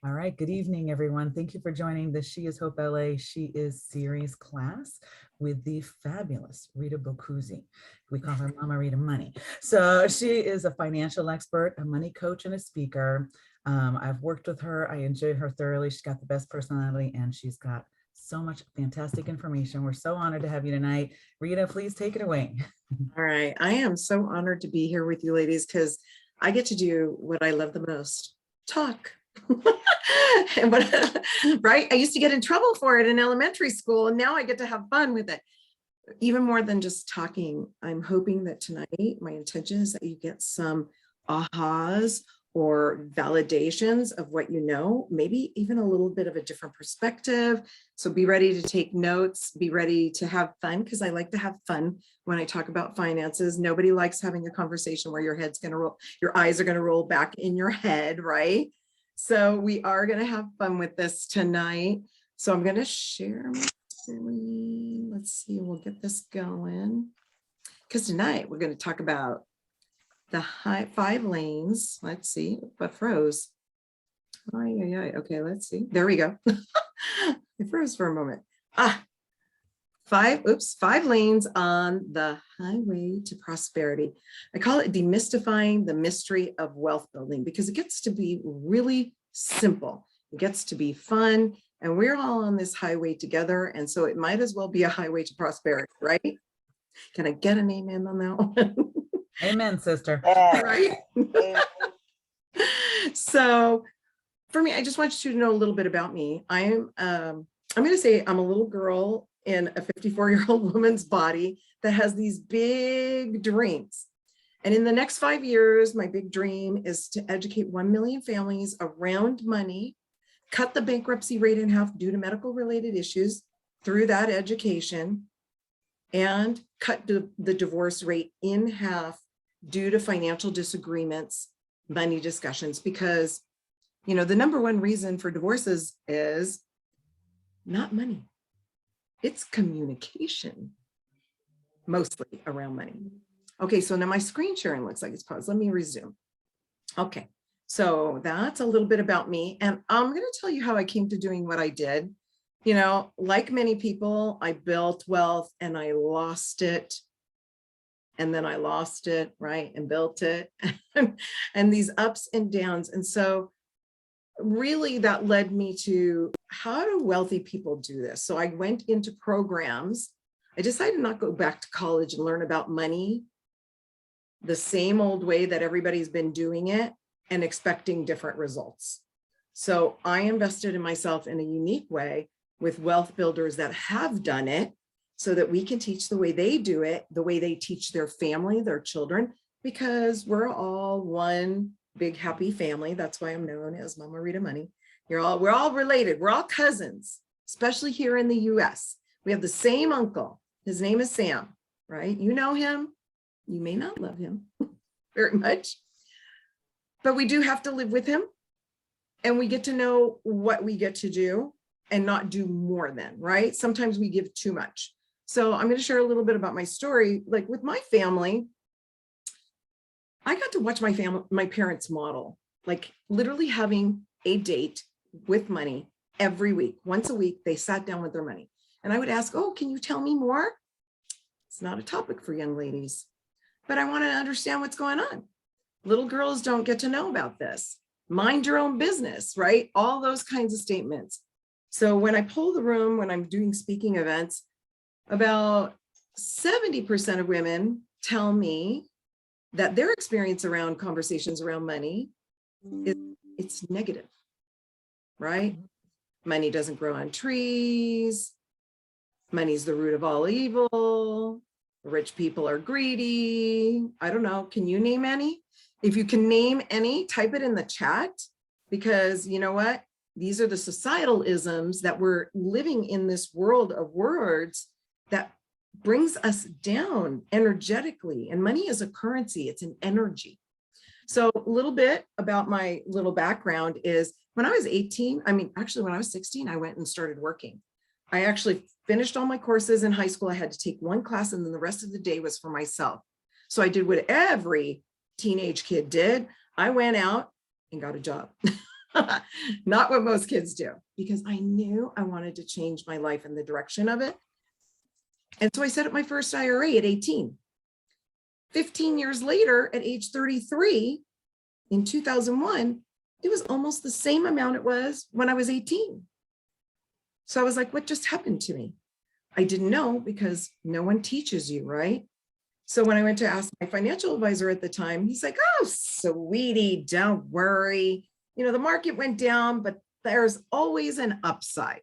All right, good evening, everyone. Thank you for joining the She is Hope LA She is series class with the fabulous Rita Bocuzzi. We call her Mama Rita Money. So she is a financial expert, a money coach, and a speaker. I've worked with her. I enjoyed her thoroughly. She's got the best personality and she's got so much fantastic information. We're so honored to have you tonight. Rita, please take it away. All right. I am so honored to be here with you ladies because I get to do what I love the most, talk. Right? I used to get in trouble for it in elementary school, and now I get to have fun with it. Even more than just talking, I'm hoping that tonight, my intention is that you get some ahas or validations of what you know, maybe even a little bit of a different perspective. So be ready to take notes, be ready to have fun, because I like to have fun when I talk about finances. Nobody likes having a conversation where your head's going to roll, your eyes are going to roll back in your head, right? So we are going to have fun with this tonight. So I'm going to share my screen. Let's see, we'll get this going. Because tonight we're going to talk about the 5 lanes. Let's see what froze. Okay, let's see. There we go. It froze for a moment. 5 lanes on the highway to prosperity. I call it demystifying the mystery of wealth building because it gets to be really simple. It gets to be fun, and we're all on this highway together. And so it might as well be a highway to prosperity, right? Can I get an amen on that one? Amen, sister. Right? So for me, I just want you to know a little bit about me. I'm going to say I'm a little girl in a 54-year-old woman's body that has these big dreams. And in the next 5 years, my big dream is to educate 1 million families around money, cut the bankruptcy rate in half due to medical related issues through that education, and cut the divorce rate in half due to financial disagreements, money discussions, because, you know, the number one reason for divorces is not money. It's communication, mostly around money. Okay, so now my screen sharing looks like it's paused. Let me resume. Okay, so that's a little bit about me. And I'm going to tell you how I came to doing what I did. You know, like many people, I built wealth and I lost it. And then I lost it, right? And built it. And these ups and downs. And so really that led me to, how do wealthy people do this? So I went into programs. I decided not to go back to college and learn about money the same old way that everybody's been doing it and expecting different results. So I invested in myself in a unique way with wealth builders that have done it, so that we can teach the way they do it, the way they teach their family, their children, because we're all one big happy family. That's why I'm known as Mama Rita Money. We're all related. We're all cousins, especially here in the US. We have the same uncle. His name is Sam, right? You know him. You may not love him very much, but we do have to live with him, and we get to know what we get to do and not do more than, right? Sometimes we give too much. So I'm going to share a little bit about my story. Like with my family, I got to watch my parents model, like literally having a date with money every week. Once a week, they sat down with their money. And I would ask, oh, can you tell me more? It's not a topic for young ladies, but I want to understand what's going on. Little girls don't get to know about this. Mind your own business, right? All those kinds of statements. So when I poll the room, when I'm doing speaking events, about 70% of women tell me that their experience around conversations around money it's negative, right? Money doesn't grow on trees. Money's the root of all evil. Rich people are greedy. I don't know. Can you name any? If you can name any, type it in the chat, because you know what? These are the societal isms that we're living in, this world of words that brings us down energetically. And money is a currency, it's an energy. So a little bit about my little background is when I was 18, actually when I was 16, I went and started working. I actually finished all my courses in high school. I had to take one class and then the rest of the day was for myself. So I did what every teenage kid did. I went out and got a job. Not what most kids do, because I knew I wanted to change my life in the direction of it. And so I set up my first IRA at 18. 15 years later, at age 33, in 2001, it was almost the same amount it was when I was 18. So I was like, what just happened to me? I didn't know, because no one teaches you, right? So when I went to ask my financial advisor at the time, he's like, oh, sweetie, don't worry. You know, the market went down, but there's always an upside.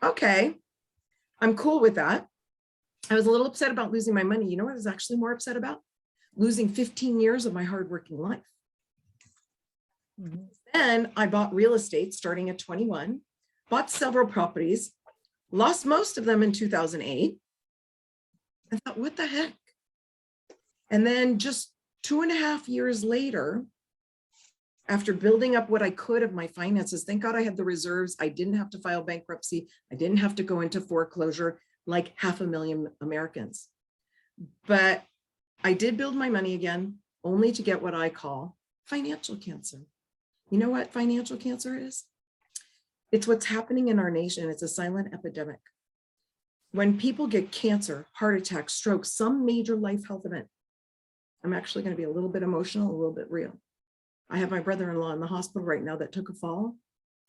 Okay, I'm cool with that. I was a little upset about losing my money. You know what I was actually more upset about? Losing 15 years of my hardworking life. Then I bought real estate starting at 21, bought several properties, lost most of them in 2008. I thought, what the heck? And then just 2.5 years later, after building up what I could of my finances, thank God I had the reserves. I didn't have to file bankruptcy. I didn't have to go into foreclosure like 500,000 Americans. But I did build my money again, only to get what I call financial cancer. You know what financial cancer is? It's what's happening in our nation. It's a silent epidemic. When people get cancer, heart attack, stroke, some major life health event, I'm actually going to be a little bit emotional, a little bit real. I have my brother-in-law in the hospital right now that took a fall,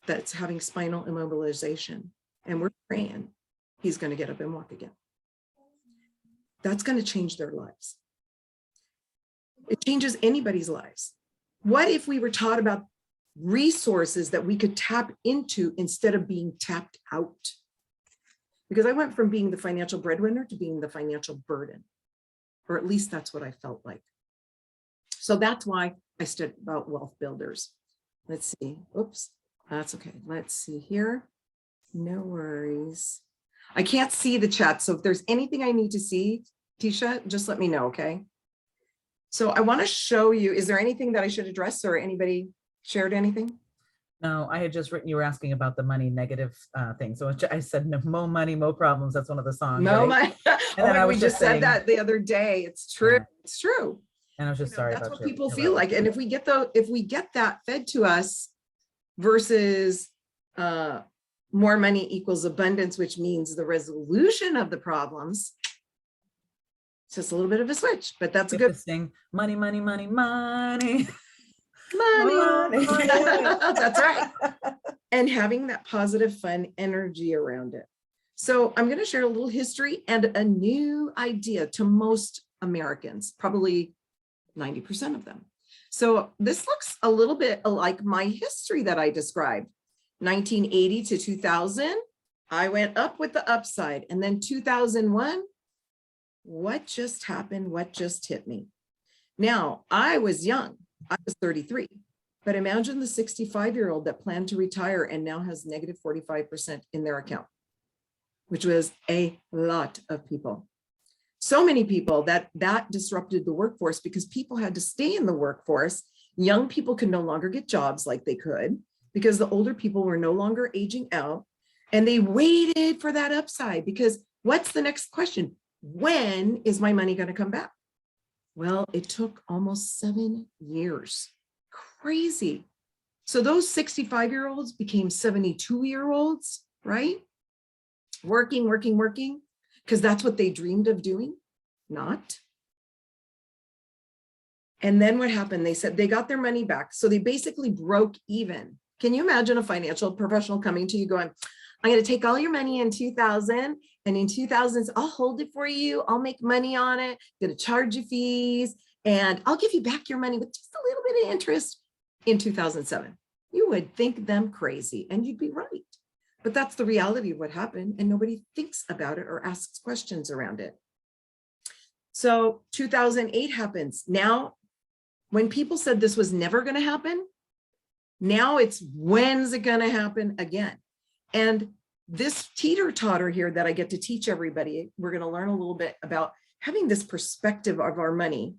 that's having spinal immobilization, and we're praying he's going to get up and walk again. That's going to change their lives. It changes anybody's lives. What if we were taught about resources that we could tap into instead of being tapped out? Because I went from being the financial breadwinner to being the financial burden, or at least that's what I felt like. So that's why I studied about wealth builders. Let's see. Oops, that's okay. Let's see here. No worries. I can't see the chat. So if there's anything I need to see, Tisha, just let me know, okay? So I want to show you, is there anything that I should address, or anybody shared anything? No, I had just written, you were asking about the money negative thing. So I said, no, more money, more problems. That's one of the songs. No, right? oh my, we just said that the other day. It's true. Yeah. It's true. And I was just sorry that's about what people feel like. And if we get that fed to us versus more money equals abundance, which means the resolution of the problems, it's just a little bit of a switch, but that's a good thing. Money, money, money, money. Money. That's right. And having that positive, fun energy around it. So I'm going to share a little history and a new idea to most Americans, probably 90% of them. So this looks a little bit like my history that I described. 1980 to 2000, I went up with the upside. And then 2001, what just happened? What just hit me? Now, I was young. I was 33, but imagine the 65-year-old that planned to retire and now has negative 45% in their account, which was a lot of people. So many people that disrupted the workforce, because people had to stay in the workforce. Young people could no longer get jobs like they could because the older people were no longer aging out, and they waited for that upside, because what's the next question? When is my money going to come back? Well, it took almost 7 years. Crazy. So those 65-year-olds became 72-year-olds, right? Working, because that's what they dreamed of doing, not. And then what happened? They said they got their money back. So they basically broke even. Can you imagine a financial professional coming to you going, I'm going to take all your money in 2000, and in 2000s, I'll hold it for you. I'll make money on it. I'm going to charge you fees, and I'll give you back your money with just a little bit of interest in 2007. You would think them crazy, and you'd be right. But that's the reality of what happened, and nobody thinks about it or asks questions around it. So 2008 happens. Now, when people said this was never going to happen, now it's when's it going to happen again? And this teeter-totter here that I get to teach everybody, we're going to learn a little bit about having this perspective of our money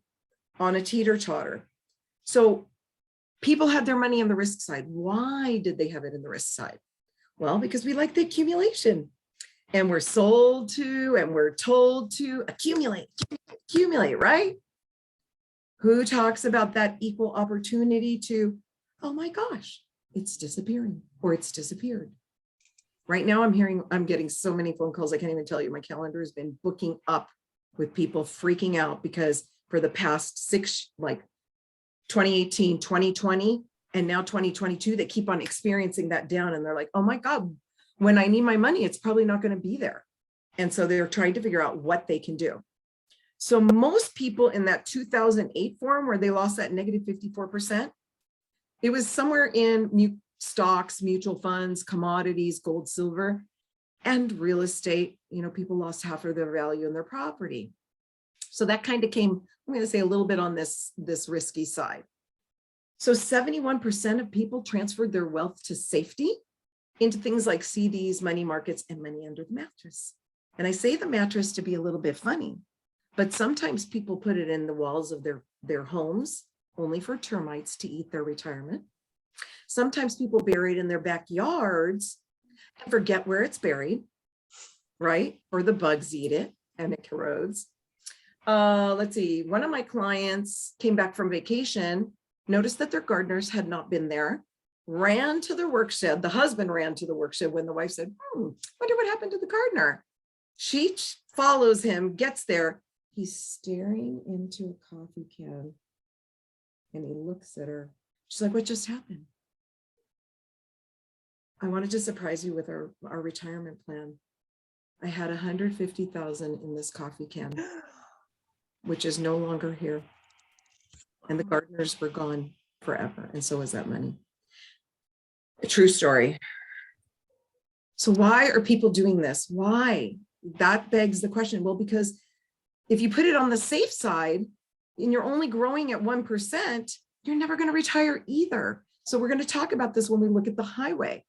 on a teeter-totter. So people had their money on the risk side. Why did they have it in the risk side? Well, because we like the accumulation, and we're sold to, and we're told to accumulate, right? Who talks about that equal opportunity to, oh my gosh, it's disappearing or it's disappeared. Right now I'm getting so many phone calls. I can't even tell you. My calendar has been booking up with people freaking out because for the past 2018, 2020, and now 2022, they keep on experiencing that down. And they're like, oh my God, when I need my money, it's probably not going to be there. And so they're trying to figure out what they can do. So most people in that 2008 form where they lost that negative 54%, it was somewhere in stocks, mutual funds, commodities, gold, silver, and real estate. You know, people lost half of their value in their property. So that kind of came, I'm going to say a little bit on this risky side. So 71% of people transferred their wealth to safety into things like CDs, money markets, and money under the mattress. And I say the mattress to be a little bit funny, but sometimes people put it in the walls of their homes only for termites to eat their retirement. Sometimes people bury it in their backyards and forget where it's buried, right? Or the bugs eat it and it corrodes. Let's see, one of my clients came back from vacation, noticed that their gardeners had not been there, ran to their work shed. The husband ran to the work shed when the wife said, wonder what happened to the gardener. She follows him, gets there. He's staring into a coffee can and he looks at her. She's like, what just happened? I wanted to surprise you with our retirement plan. I had 150,000 in this coffee can, which is no longer here. And the gardeners were gone forever. And so was that money. A true story. So why are people doing this? Why? That begs the question. Well, because if you put it on the safe side and you're only growing at 1%, you're never going to retire either. So we're going to talk about this when we look at the highway.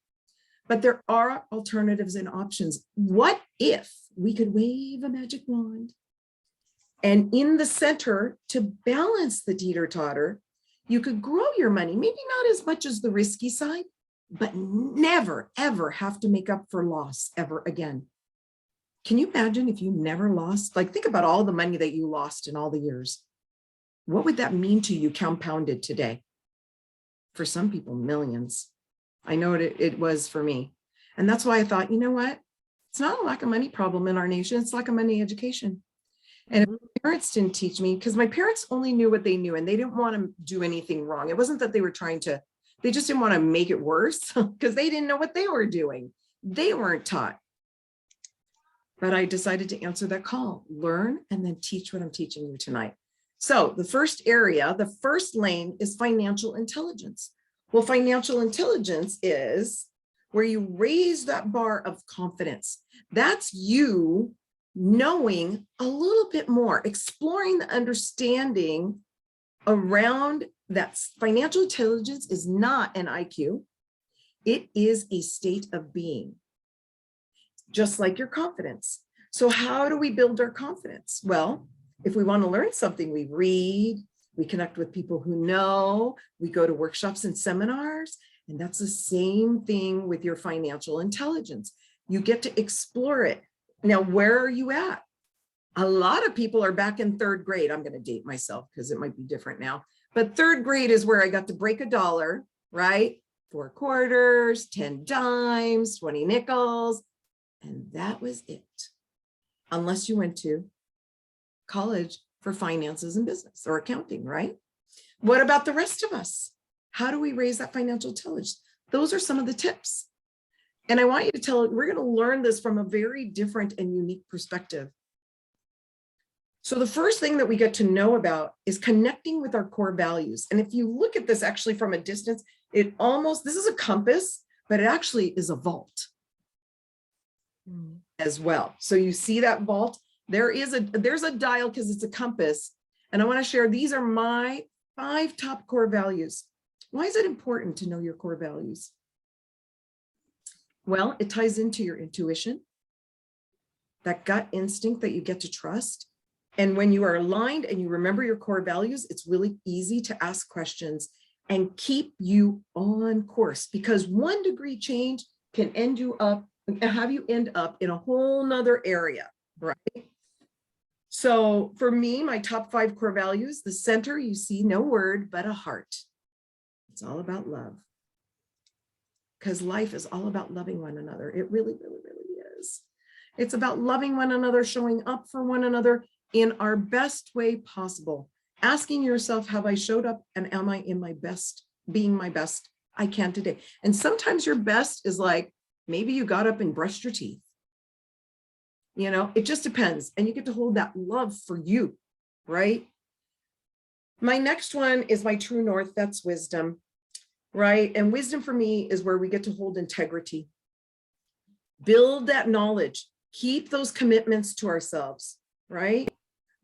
But there are alternatives and options. What if we could wave a magic wand and in the center to balance the teeter-totter, you could grow your money, maybe not as much as the risky side, but never, ever have to make up for loss ever again. Can you imagine if you never lost? Like, think about all the money that you lost in all the years. What would that mean to you compounded today? For some people, millions. I know it was for me. And that's why I thought, you know what? It's not a lack of money problem in our nation. It's lack of money education. And if my parents didn't teach me, because my parents only knew what they knew and they didn't want to do anything wrong. It wasn't that they were trying to, they just didn't want to make it worse because they didn't know what they were doing. They weren't taught. But I decided to answer that call, learn, and then teach what I'm teaching you tonight. So the first area, the first lane is financial intelligence. Well, financial intelligence is where you raise that bar of confidence. That's you knowing a little bit more, exploring the understanding around that financial intelligence is not an IQ. It is a state of being, just like your confidence. So how do we build our confidence? Well, if we want to learn something, we read, we connect with people who know, we go to workshops and seminars, and that's the same thing with your financial intelligence. You get to explore it. Now, where are you at? A lot of people are back in third grade. I'm going to date myself because it might be different now. But third grade is where I got to break a dollar, right? 4 quarters, 10 dimes, 20 nickels. And that was it. Unless you went to college for finances and business or accounting, right? What about the rest of us? How do we raise that financial intelligence? Those are some of the tips. And I want you to tell, we're going to learn this from a very different and unique perspective. So the first thing that we get to know about is connecting with our core values. And if you look at this actually from a distance, this is a compass, but it actually is a vault as well. So you see that vault? There's a dial because it's a compass. And I want to share, these are my 5 top core values. Why is it important to know your core values? Well, it ties into your intuition, that gut instinct that you get to trust. And when you are aligned and you remember your core values, it's really easy to ask questions and keep you on course, because 1 degree change can have you end up in a whole nother area, right? So for me, my top 5 core values, the center, you see no word, but a heart. It's all about love. because life is all about loving one another. It really, really, really is. It's about loving one another, showing up for one another in our best way possible. Asking yourself, have I showed up and am I in my best, being my best I can today? And sometimes your best is like, maybe you got up and brushed your teeth. You know, it just depends. And you get to hold that love for you, right? My next one is my true north. That's wisdom, right? And wisdom for me is where we get to hold integrity. Build that knowledge. Keep those commitments to ourselves, right?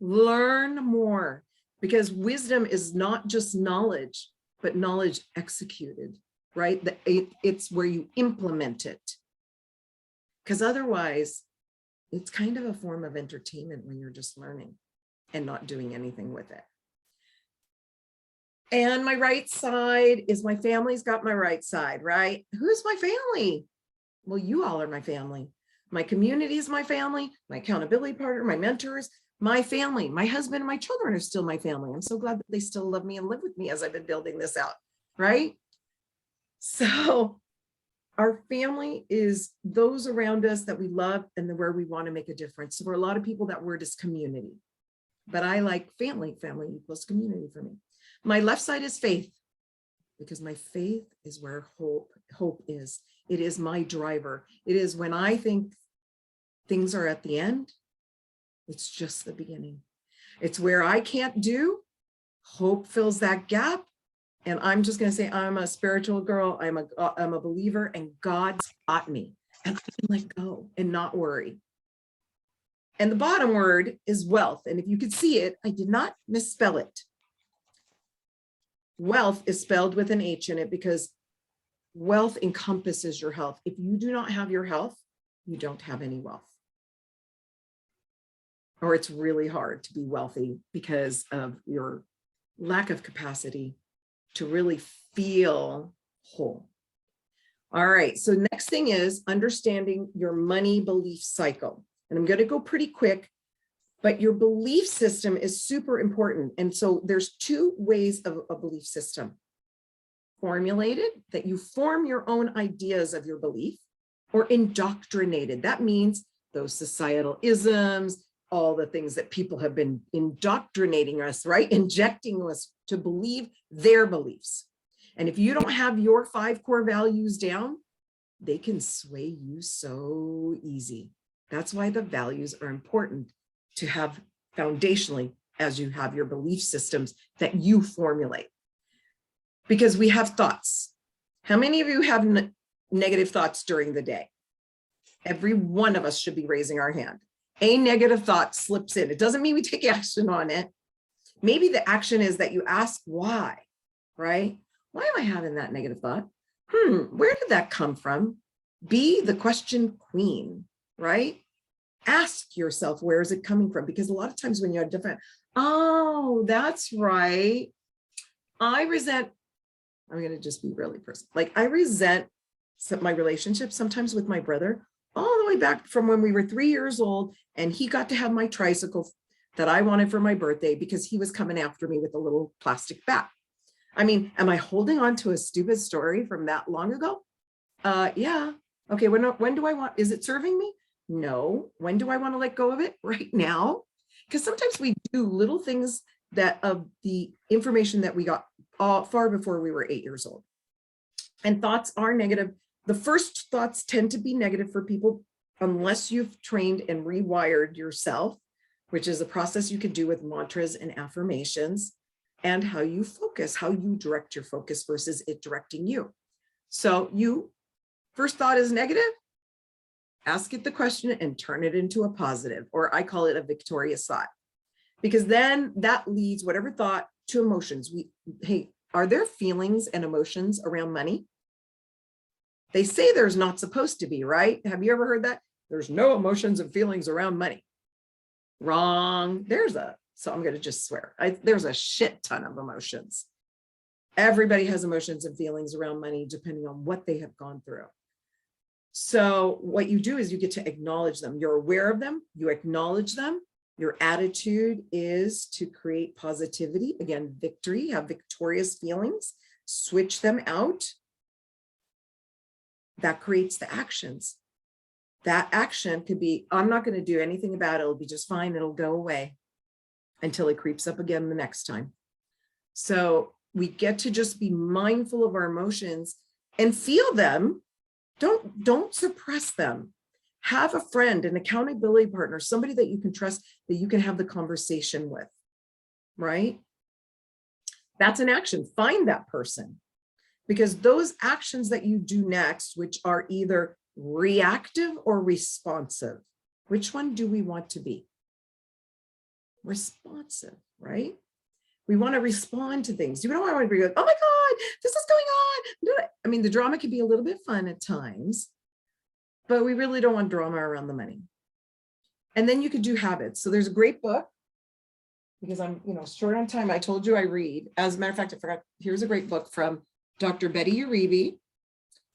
Learn more, because wisdom is not just knowledge, but knowledge executed, right? It's where you implement it. Because otherwise, it's kind of a form of entertainment when you're just learning and not doing anything with it. And my right side is my family's got my right side, right? Who's my family? Well, you all are my family. My community is my family, my accountability partner, my mentors, my family, my husband, and my children are still my family. I'm so glad that they still love me and live with me as I've been building this out, right? So our family is those around us that we love and where we want to make a difference. So for a lot of people, that word is community, but I like family. Family equals community for me. My left side is faith, because my faith is where hope is. It is my driver. It is when I think things are at the end, it's just the beginning. It's where I can't do, hope fills that gap. And I'm just going to say, I'm a spiritual girl. I'm a believer, and God's got me, and I can let go and not worry. And the bottom word is wealth. And if you could see it, I did not misspell it. Wealth is spelled with an H in it because wealth encompasses your health. If you do not have your health, you don't have any wealth. Or it's really hard to be wealthy because of your lack of capacity to really feel whole. All right, so next thing is understanding your money belief cycle. And I'm going to go pretty quick, but your belief system is super important. And so there's two ways of a belief system. Formulated, that you form your own ideas of your belief, or indoctrinated. That means those societal isms, all the things that people have been indoctrinating us, right? Injecting us to believe their beliefs. And if you don't have your 5 core values down, they can sway you so easy. That's why the values are important to have foundationally as you have your belief systems that you formulate. Because we have thoughts. How many of you have negative thoughts during the day? Every one of us should be raising our hand. A negative thought slips in. It doesn't mean we take action on it. Maybe the action is that you ask why, right? Why am I having that negative thought? Where did that come from? Be the question queen, right? Ask yourself, where is it coming from? Because a lot of times when you're different, oh, that's right. I'm going to just be really personal. Like I resent my relationship sometimes with my brother, all the way back from when we were 3 years old, and he got to have my tricycle that I wanted for my birthday because he was coming after me with a little plastic bat. I mean, am I holding on to a stupid story from that long ago? Yeah. Okay. When do I want, is it serving me? No. When do I want to let go of it? Right now. Because sometimes we do little things that of the information that we got far before we were 8 years old. And thoughts are negative. The first thoughts tend to be negative for people unless you've trained and rewired yourself, which is a process you can do with mantras and affirmations, and how you focus, how you direct your focus versus it directing you. So first thought is negative, ask it the question and turn it into a positive, or I call it a victorious thought, because then that leads whatever thought to emotions. Hey, are there feelings and emotions around money? They say there's not supposed to be, right? Have you ever heard that? There's no emotions and feelings around money. Wrong. So I'm going to just swear. There's a shit ton of emotions. Everybody has emotions and feelings around money, depending on what they have gone through. So what you do is you get to acknowledge them. You're aware of them. You acknowledge them. Your attitude is to create positivity. Again, victory, have victorious feelings, switch them out. that creates the actions. That action could be, I'm not going to do anything about it. It'll be just fine. It'll go away until it creeps up again the next time. So we get to just be mindful of our emotions and feel them. Don't suppress them. Have a friend, an accountability partner, somebody that you can trust, that you can have the conversation with, right? That's an action. Find that person, because those actions that you do next, which are either reactive or responsive, which one do we want to be? Responsive, right? We want to respond to things. You don't want to be like, oh my God, this is going on. I mean, the drama can be a little bit fun at times, but we really don't want drama around the money. And then you could do habits. So there's a great book, because I'm, short on time. I told you I read. As a matter of fact, I forgot. Here's a great book from Dr. Betty Uribe.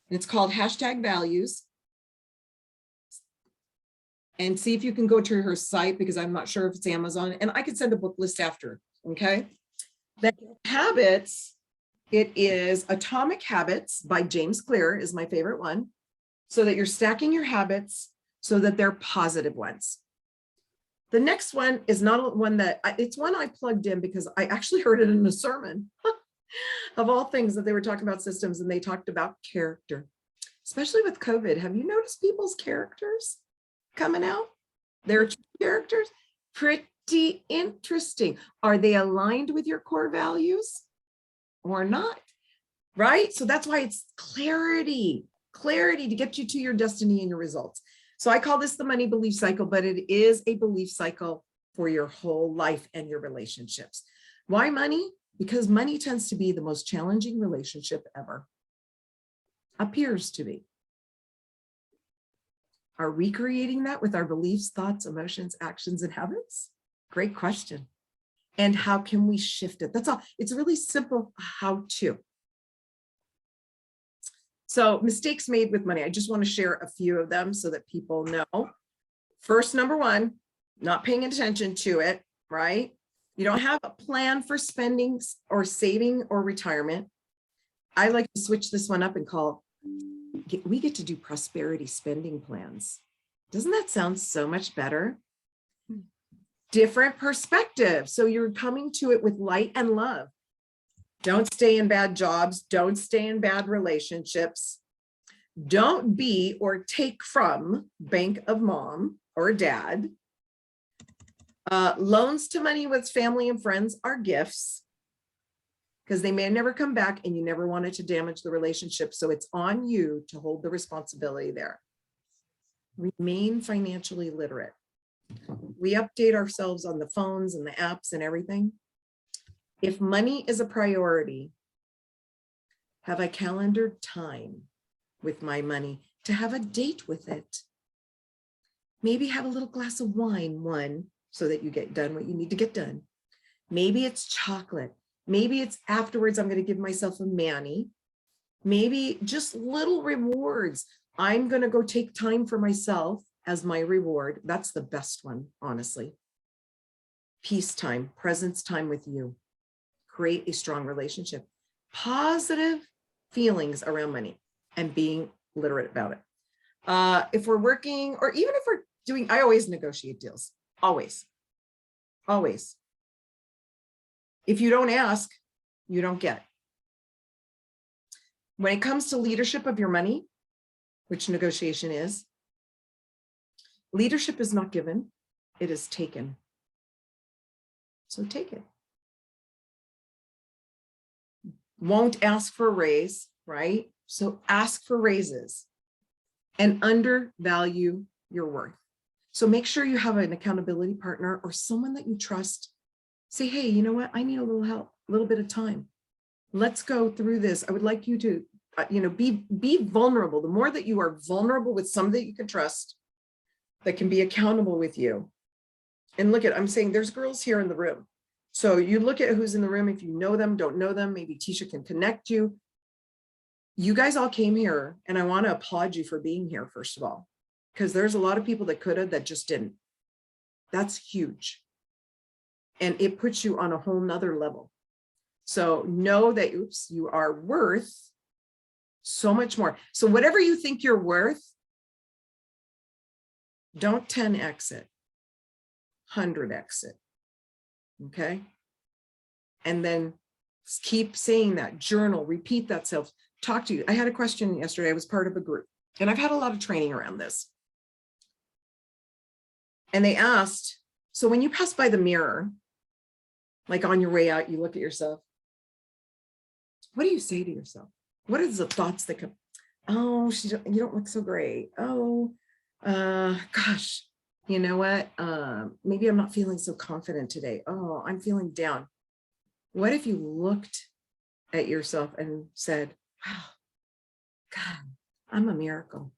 And it's called #Values. And see if you can go to her site, because I'm not sure if it's Amazon. And I could send a book list after. Okay. Then habits, it is Atomic Habits by James Clear is my favorite one. So that you're stacking your habits so that they're positive ones. The next one is not one that, it's one I plugged in because I actually heard it in a sermon of all things, that they were talking about systems, and they talked about character, especially with COVID. Have you noticed people's characters coming out? Their characters, pretty interesting. Are they aligned with your core values or not? Right? So that's why it's clarity to get you to your destiny and your results. So I call this the money belief cycle, but it is a belief cycle for your whole life and your relationships. Why money? Because money tends to be the most challenging relationship ever. Appears to be. Are we creating that with our beliefs, thoughts, emotions, actions, and habits? Great question. And how can we shift it? That's all. It's a really simple how to. So mistakes made with money. I just want to share a few of them so that people know. First, number one, not paying attention to it, right? You don't have a plan for spending or saving or retirement. I like to switch this one up and call, we get to do prosperity spending plans. Doesn't that sound so much better? Different perspective. So you're coming to it with light and love. Don't stay in bad jobs. Don't stay in bad relationships. Don't be or take from bank of mom or dad. Loans to money with family and friends are gifts, because they may never come back, and you never wanted to damage the relationship. So it's on you to hold the responsibility there. Remain financially literate. We update ourselves on the phones and the apps and everything. If money is a priority, have I calendared time with my money to have a date with it? Maybe have a little glass of wine, so that you get done what you need to get done. Maybe it's chocolate. Maybe it's afterwards, I'm going to give myself a mani. Maybe just little rewards. I'm going to go take time for myself as my reward. That's the best one, honestly. Peace time, presence time with you. Create a strong relationship. Positive feelings around money and being literate about it. If we're working, or even if we're doing, I always negotiate deals. Always. If you don't ask, you don't get. When it comes to leadership of your money, which negotiation is, leadership is not given, it is taken. So take it. Won't ask for a raise, right? So ask for raises and undervalue your worth. So make sure you have an accountability partner or someone that you trust. Say, hey, you know what? I need a little help, a little bit of time. Let's go through this. I would like you to, be vulnerable. The more that you are vulnerable with somebody that you can trust, that can be accountable with you. And look at, I'm saying there's girls here in the room. So you look at who's in the room. If you know them, don't know them, maybe Tisha can connect you. You guys all came here, and I want to applaud you for being here, first of all, because there's a lot of people that could have, that just didn't. That's huge. And it puts you on a whole nother level. So know that, you are worth so much more. So whatever you think you're worth, don't 10x it, 100x it. Okay. And then keep saying that, journal, repeat that self, talk to you. I had a question yesterday. I was part of a group and I've had a lot of training around this. And they asked, so when you pass by the mirror, like on your way out, you look at yourself, what do you say to yourself? What are the thoughts that come? Oh, you don't look so great. Oh, gosh, you know what? Maybe I'm not feeling so confident today. Oh, I'm feeling down. What if you looked at yourself and said, wow, God, I'm a miracle.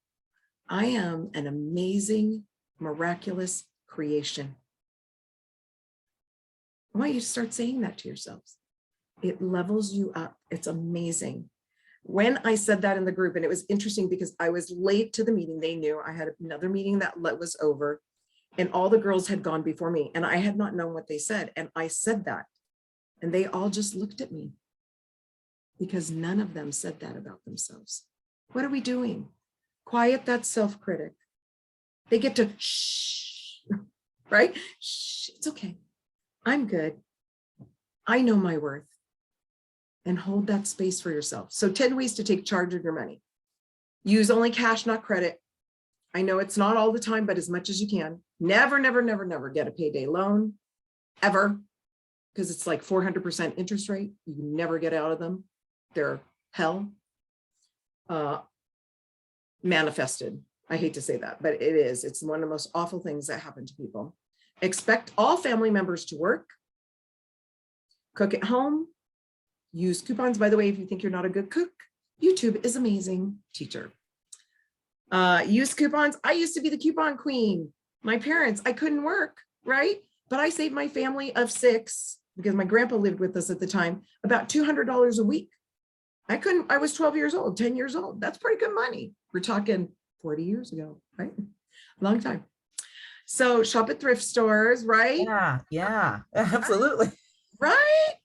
I am an amazing, miraculous creation. I want you to start saying that to yourselves. It levels you up. It's amazing. When I said that in the group, and it was interesting because I was late to the meeting, they knew I had another meeting that was over and all the girls had gone before me and I had not known what they said. And I said that and they all just looked at me because none of them said that about themselves. What are we doing? Quiet that self-critic. They get to shh, right? Shh, it's okay. I'm good. I know my worth. And hold that space for yourself. So 10 ways to take charge of your money. Use only cash, not credit. I know it's not all the time, but as much as you can. Never, never, never, never get a payday loan, ever, because it's like 400% interest rate. You never get out of them. They're hell. Manifested. I hate to say that, but it is. It's one of the most awful things that happen to people. Expect all family members to work. Cook at home. Use coupons. By the way, if you think you're not a good cook, YouTube is amazing teacher. Use coupons. I used to be the coupon queen. My parents, I couldn't work, right? But I saved my family of 6, because my grandpa lived with us at the time, about $200 a week. I was 12 years old, 10 years old. That's pretty good money. We're talking 40 years ago, right? Long time. So shop at thrift stores, right? Yeah, absolutely. Right?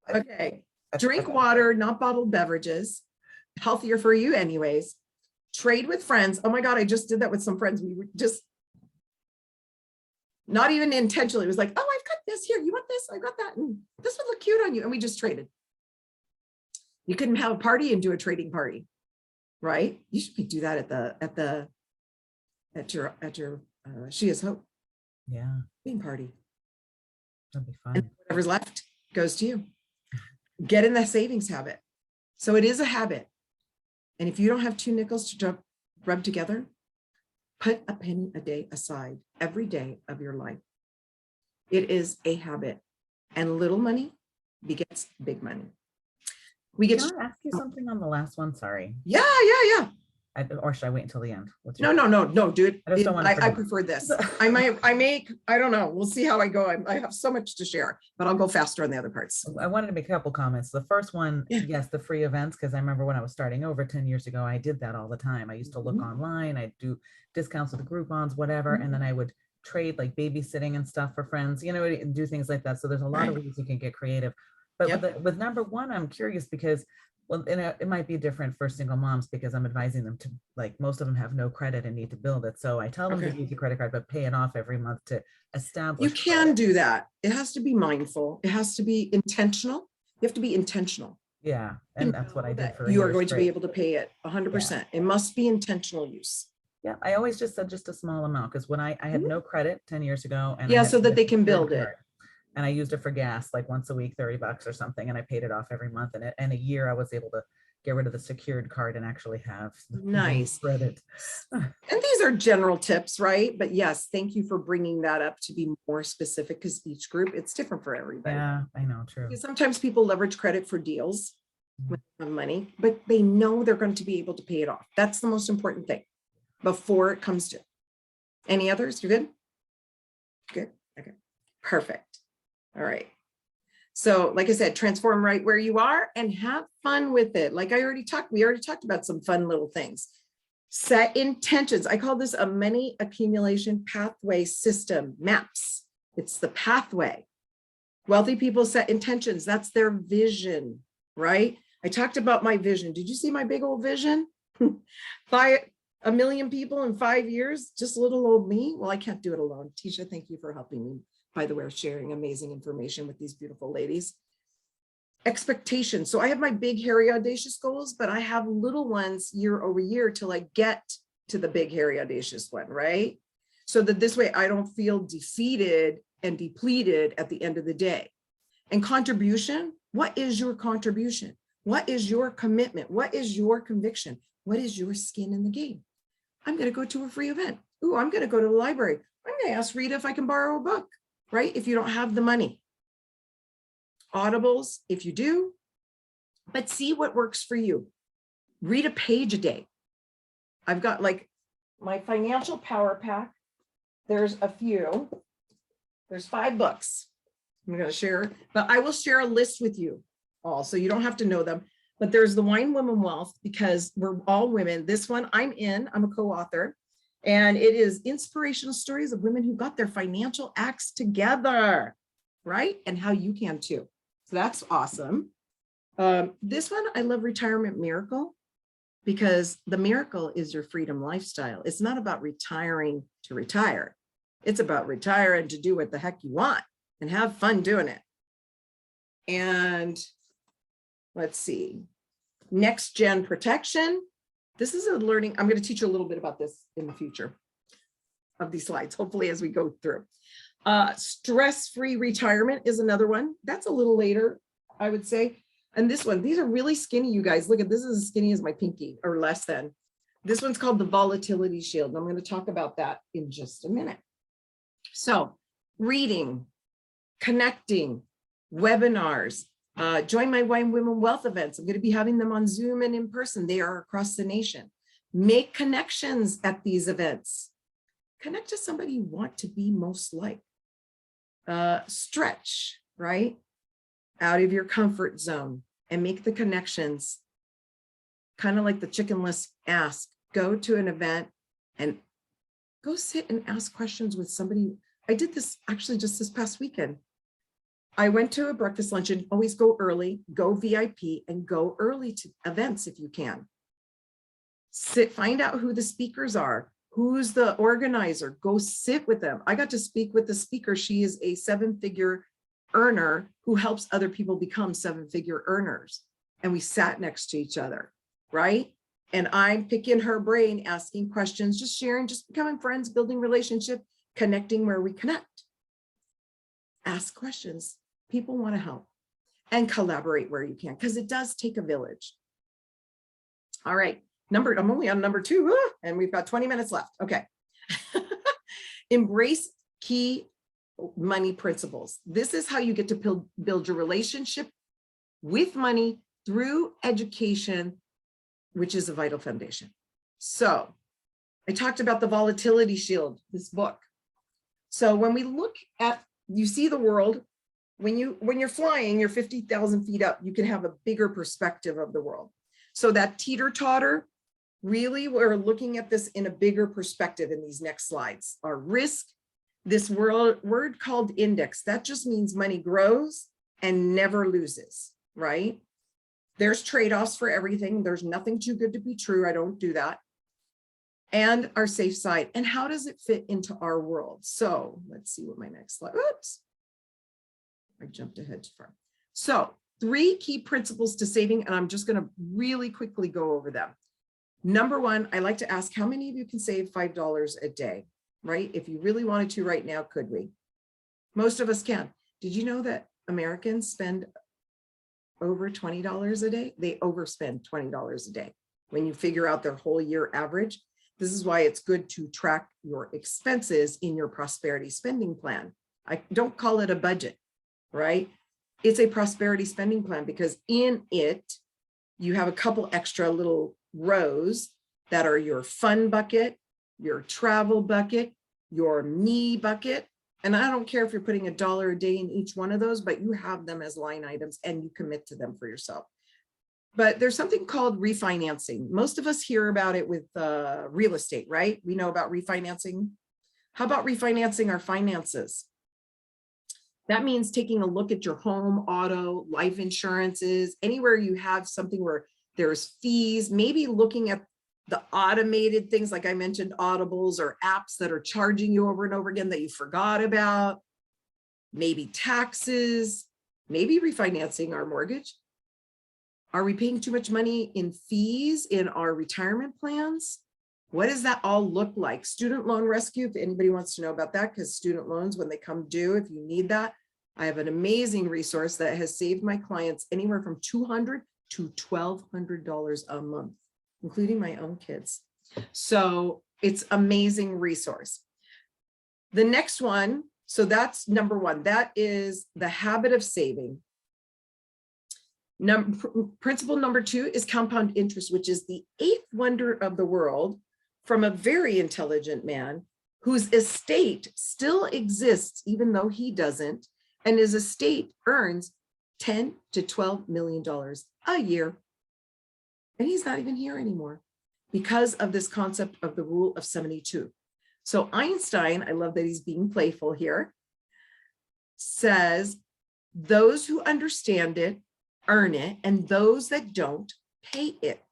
Okay. Drink water, not bottled beverages. Healthier for you anyways. Trade with friends. Oh my God, I just did that with some friends. We were just not even intentionally. It was like, oh, I've got this here. You want this? I got that. And this would look cute on you. And we just traded. You couldn't have a party and do a trading party, right? You should do that at your She Is Hope. Yeah. Trading party. That'd be fun. And whatever's left goes to you. Get in that savings habit. So it is a habit. And if you don't have 2 nickels to rub together, put a penny a day aside every day of your life. It is a habit. And little money begets big money. Can I ask you something on the last one? Sorry. Yeah. Or should I wait until the end? No, dude. I just don't want to I prefer this. I don't know. We'll see how I go. I have so much to share, but I'll go faster on the other parts. I wanted to make a couple comments. The first one, yes, the free events, because I remember when I was starting over 10 years ago, I did that all the time. I used to look online, I'd do discounts with the Groupons, whatever, and then I would trade like babysitting and stuff for friends, and do things like that. So there's a lot of ways you can get creative. But with number 1, I'm curious because, well, it might be different for single moms because I'm advising them to, like, most of them have no credit and need to build it. So I tell them to use a credit card, but pay it off every month to establish. You can do that. It has to be mindful. It has to be intentional. You have to be intentional. Yeah. And that's what I did for you are going to be able to pay it 100%. It must be intentional use. Yeah. I always just said just a small amount because when I had no credit 10 years ago. And so that they can build it. And I used it for gas like once a week, $30 or something. And I paid it off every month. And a year I was able to get rid of the secured card and actually have nice credit. And these are general tips, right? But yes, thank you for bringing that up to be more specific because each group, it's different for everybody. Yeah, I know, true. Because sometimes people leverage credit for deals with money, but they know they're going to be able to pay it off. That's the most important thing before it comes to. Any others? You good? Good. Okay. Perfect. All right. So like I said, transform right where you are and have fun with it. Like we already talked about some fun little things. Set intentions. I call this a money accumulation pathway system, MAPS. It's the pathway. Wealthy people set intentions. That's their vision, right? I talked about my vision. Did you see my big old vision? 1 million people in 5 years, just little old me. Well, I can't do it alone. Tisha, thank you for helping me, by the way, sharing amazing information with these beautiful ladies. Expectations. So I have my big, hairy, audacious goals, but I have little ones year over year till I get to the big, hairy, audacious one, right? So that this way I don't feel defeated and depleted at the end of the day. And contribution, what is your contribution? What is your commitment? What is your conviction? What is your skin in the game? I'm going to go to a free event. Ooh, I'm going to go to the library. I'm going to ask Rita if I can borrow a book, right? If you don't have the money. Audibles, if you do, but see what works for you. Read a page a day. I've got like my financial power pack. There's a few. There's 5 books I'm going to share, but I will share a list with you all, so you don't have to know them. But there's the Wine Women Wealth, because we're all women. This one I'm a co-author, and it is inspirational stories of women who got their financial acts together, right? And how you can too. So that's awesome. This one, I love Retirement Miracle, because the miracle is your freedom lifestyle. It's not about retiring to retire. It's about retiring to do what the heck you want and have fun doing it. And let's see, Next Gen Protection. This is a learning. I'm going to teach you a little bit about this in the future of these slides, hopefully, as we go through. Stress-free retirement is another one. That's a little later, I would say. And this one, these are really skinny, you guys. Look at this, is as skinny as my pinky, or less than. This one's called the Volatility Shield. And I'm going to talk about that in just a minute. So reading, connecting, webinars, join my Wine Women Wealth events. I'm going to be having them on Zoom and in person. They are across the nation. Make connections at these events. Connect to somebody you want to be most like. Stretch, right? Out of your comfort zone and make the connections. Kind of like the chickenless ask. Go to an event and go sit and ask questions with somebody. I did this actually just this past weekend. I went to a breakfast luncheon. Always go early, go VIP, and go early to events if you can. Find out who the speakers are, who's the organizer, go sit with them. I got to speak with the speaker. She is a 7-figure earner who helps other people become 7-figure earners. And we sat next to each other, right? And I'm picking her brain, asking questions, just sharing, just becoming friends, building relationship, connecting where we connect. Ask questions. People want to help, and collaborate where you can, because it does take a village. All right, I'm only on number 2, and we've got 20 minutes left. Okay. Embrace key money principles. This is how you get to build your relationship with money through education, which is a vital foundation. So I talked about the Volatility Shield, this book. So when we look at, you see the world, when you're flying, you're 50,000 feet up, you can have a bigger perspective of the world. So that teeter-totter, really, we're looking at this in a bigger perspective in these next slides. Our risk, this word called index, that just means money grows and never loses, right? There's trade-offs for everything. There's nothing too good to be true. I don't do that. And our safe side. And how does it fit into our world? So let's see what my next slide, oops. I jumped ahead too far. So 3 key principles to saving, and I'm just going to really quickly go over them. Number 1, I like to ask, how many of you can save $5 a day, right? If you really wanted to right now, could we? Most of us can. Did you know that Americans spend over $20 a day? They overspend $20 a day when you figure out their whole year average. This is why it's good to track your expenses in your prosperity spending plan. I don't call it a budget, right? It's a prosperity spending plan, because in it, you have a couple extra little rows that are your fun bucket, your travel bucket, your me bucket. And I don't care if you're putting $1 a day in each one of those, but you have them as line items and you commit to them for yourself. But there's something called refinancing. Most of us hear about it with real estate, right? We know about refinancing. How about refinancing our finances? That means taking a look at your home, auto, life insurances, anywhere you have something where there's fees, maybe looking at the automated things, like I mentioned, audibles or apps that are charging you over and over again that you forgot about, maybe taxes, maybe refinancing our mortgage. Are we paying too much money in fees in our retirement plans? What does that all look like? Student loan rescue, if anybody wants to know about that, because student loans, when they come due, if you need that, I have an amazing resource that has saved my clients anywhere from $200 to $1,200 a month, including my own kids. So it's amazing resource. The next one, so that's number one, that is the habit of saving. Principle number two is compound interest, which is the eighth wonder of the world from a very intelligent man whose estate still exists, even though he doesn't, and his estate earns $10 to $12 million a year. And he's not even here anymore because of this concept of the rule of 72. So Einstein, I love that he's being playful here, says, those who understand it earn it, and those that don't pay it.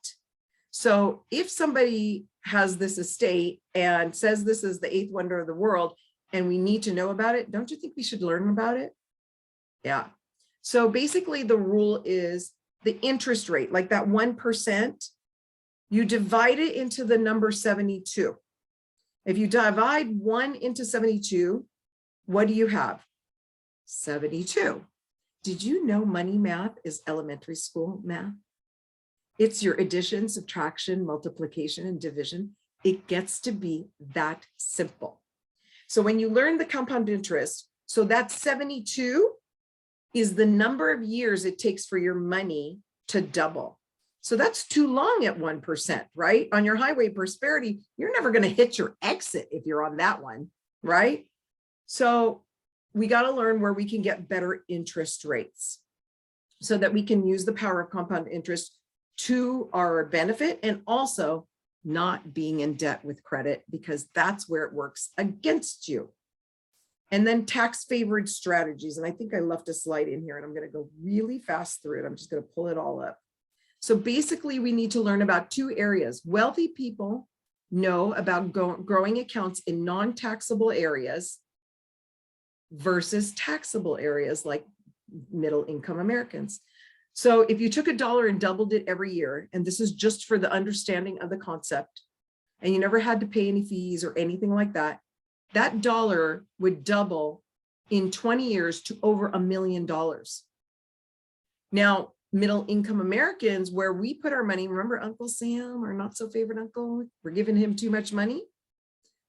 So if somebody has this estate and says this is the eighth wonder of the world and we need to know about it, don't you think we should learn about it? Yeah. So basically the rule is the interest rate, like that 1%, you divide it into the number 72. If you divide 1 into 72, what do you have? 72. Did you know money math is elementary school math? It's your addition, subtraction, multiplication, and division. It gets to be that simple. So when you learn the compound interest, so that 72 is the number of years it takes for your money to double. So that's too long at 1%, right? On your highway prosperity, you're never going to hit your exit if you're on that one, right? So we got to learn where we can get better interest rates so that we can use the power of compound interest to our benefit, and also not being in debt with credit, because that's where it works against you. And then tax favored strategies. And I think I left a slide in here and I'm going to go really fast through it. I'm just going to pull it all up. So basically we need to learn about two areas. Wealthy people know about growing accounts in non-taxable areas versus taxable areas like middle income Americans. So if you took $1 and doubled it every year, and this is just for the understanding of the concept, and you never had to pay any fees or anything like that, that dollar would double in 20 years to over $1 million. Now, middle income Americans, where we put our money, remember Uncle Sam, our not so favorite uncle, we're giving him too much money.